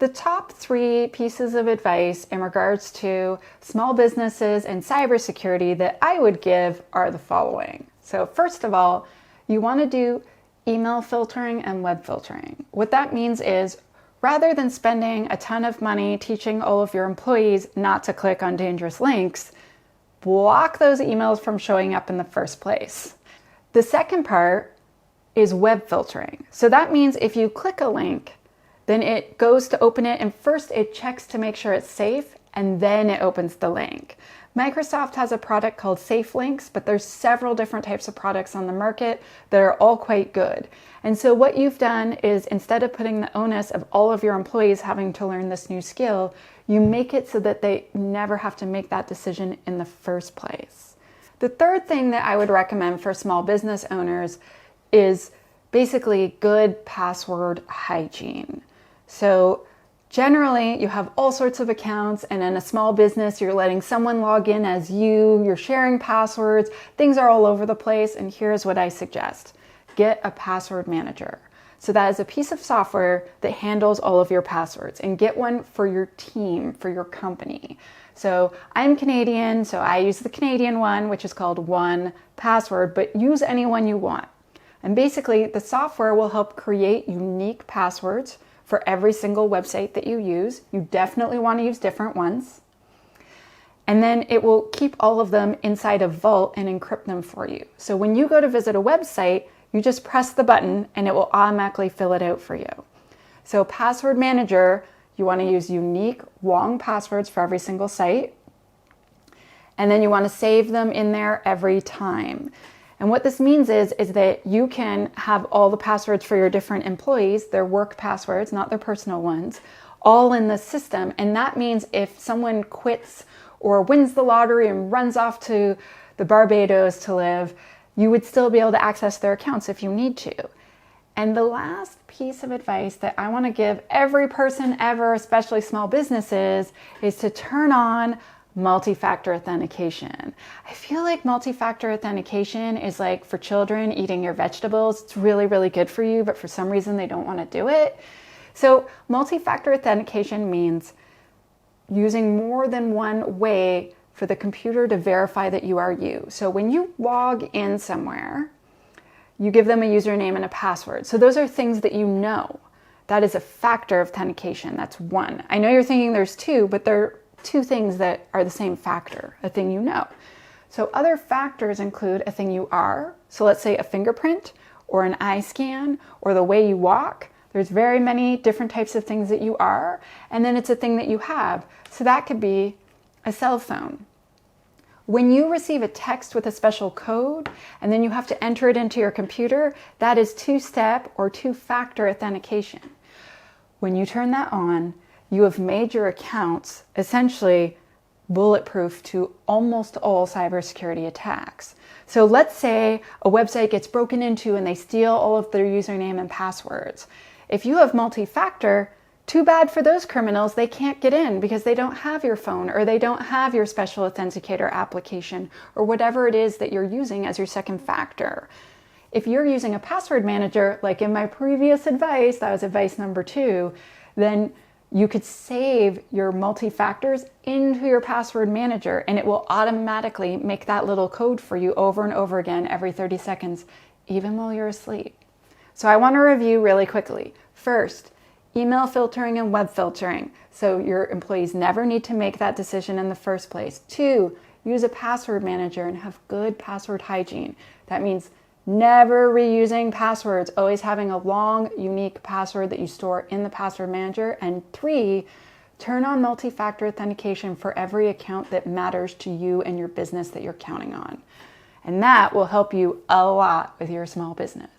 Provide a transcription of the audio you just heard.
The top 3 pieces of advice in regards to small businesses and cybersecurity that I would give are the following. So first of all, you want to do email filtering and web filtering. What that means is rather than spending a ton of money teaching all of your employees not to click on dangerous links, block those emails from showing up in the first place. The second part is web filtering. So that means if you click a link, then it goes to open it and first it checks to make sure it's safe and then it opens the link. Microsoft has a product called Safe Links, but there's several different types of products on the market that are all quite good. And so what you've done is instead of putting the onus of all of your employees having to learn this new skill, you make it so that they never have to make that decision in the first place. The third thing that I would recommend for small business owners is basically good password hygiene. So generally, you have all sorts of accounts, and in a small business, you're letting someone log in as you're sharing passwords, things are all over the place, and here's what I suggest. Get a password manager. So that is a piece of software that handles all of your passwords, and get one for your team, for your company. So I'm Canadian, so I use the Canadian one, which is called 1Password, but use any one you want. And basically, the software will help create unique passwords for every single website that you use. You definitely want to use different ones. And then it will keep all of them inside a vault and encrypt them for you. So when you go to visit a website, you just press the button and it will automatically fill it out for you. So Password Manager, you want to use unique, long passwords for every single site. And then you want to save them in there every time. And what this means is that you can have all the passwords for your different employees, their work passwords, not their personal ones, all in the system. And that means if someone quits or wins the lottery and runs off to the Barbados to live, you would still be able to access their accounts if you need to. And the last piece of advice that I want to give every person ever, especially small businesses, is to turn on multi-factor authentication. I feel like multi-factor authentication is like for children eating your vegetables. It's really, really good for you, but for some reason they don't want to do it. So multi-factor authentication means using more than one way for the computer to verify that you are you. So when you log in somewhere, you give them a username and a password. So those are things that you know. That is a factor authentication. That's one. I know you're thinking there's 2, but they're 2 things that are the same factor, a thing you know. So other factors include a thing you are. So let's say a fingerprint or an eye scan or the way you walk. There's very many different types of things that you are. And then it's a thing that you have. So that could be a cell phone. When you receive a text with a special code and then you have to enter it into your computer, that is 2-step or 2-factor authentication. When you turn that on, you have made your accounts essentially bulletproof to almost all cybersecurity attacks. So let's say a website gets broken into and they steal all of their username and passwords. If you have multi-factor, too bad for those criminals. They can't get in because they don't have your phone or they don't have your special authenticator application or whatever it is that you're using as your second factor. If you're using a password manager, like in my previous advice, that was advice number 2, then you could save your multi-factors into your password manager and it will automatically make that little code for you over and over again every 30 seconds, even while you're asleep. So I want to review really quickly. First, email filtering and web filtering. So your employees never need to make that decision in the first place. 2, use a password manager and have good password hygiene. That means never reusing passwords, always having a long, unique password that you store in the password manager. And 3, turn on multi-factor authentication for every account that matters to you and your business that you're counting on. And that will help you a lot with your small business.